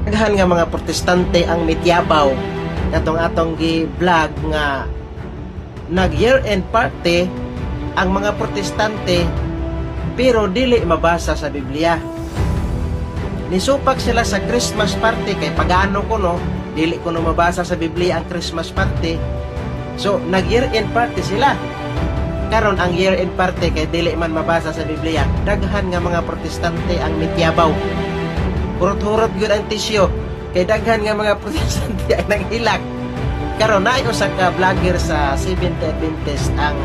Daghan nga mga protestante ang mityabaw katong atong gi-vlog nga nag year-end party ang mga protestante pero dili mabasa sa Biblia. Nisupak sila sa Christmas party kay pag-ano ko no, dili ko no mabasa sa Biblia ang Christmas party. So nag year-end party sila. Karon ang year-end party kay dili man mabasa sa Biblia. Daghan nga mga protestante ang mityabaw. Hurot-hurot gyud ang tisyo kay daghan nga mga protestante ang naghilak. Karon naay usa ka vlogger sa Seventh Adventist ang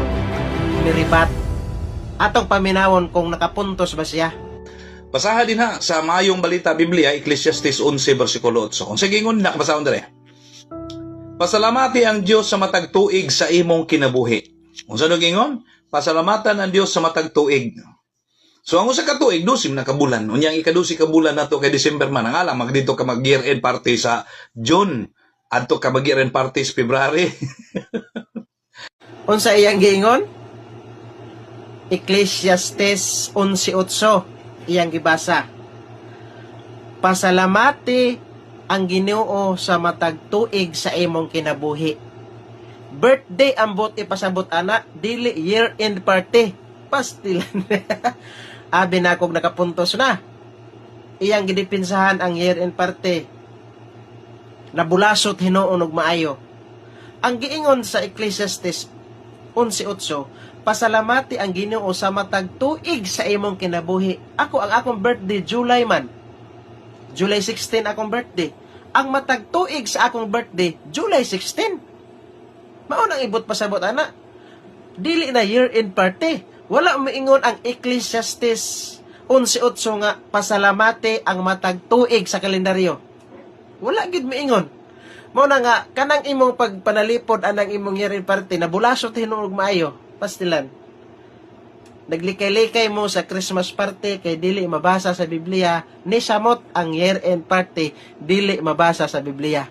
niribat. Atong paminawon kung nakapuntos ba siya. Basaha din ha sa Mayong Balita Biblia, Ecclesiastes 11 versikulo 8. Kung sige ngon na kabasahon dire. Pasalamati ang Dios sa matag tuig sa imong kinabuhi. Kung sa gingon, pasalamatan ang Dios sa matag tuig. So ang usa ka tuig 12 na kabulan. Unyang ika-12 ka bulan nato kay December man ang alam magdito ka mag year-end party sa June. Adto ka mag year-end party sa February. Unsa iyang giingon? Ecclesiastes 11:8 iyang gibasa. Pasalamati ang Ginoo sa matag tuig sa imong kinabuhi. Birthday ambot ipasabot ana, dili year-end party. Pastilan. Abi na kog nakapuntos na. Iyang gidipinsahan ang year-end party. Nabulasot hinuon og maayo. Ang giingon sa Ecclesiastes 11:8, pasalamati ang Ginoo sa matag tuig sa imong kinabuhi. Ako ang akong birthday July man. July 16 akong birthday. Ang matag tuig sa akong birthday July 16. Mao nang ibot pasabot ana. Dili na year-end party. Wala maingon ang Ecclesiastes 11:8 nga pasalamati ang matag tuig sa kalendaryo. Wala gid maingon. Mao na nga kanang imong pagpanalipod anang imong year-end party nabulasot hinuog maayo. Pastilan. Naglikay-likay mo sa Christmas party kay dili mabasa sa Biblia, ni samot ang year-end party dili mabasa sa Biblia.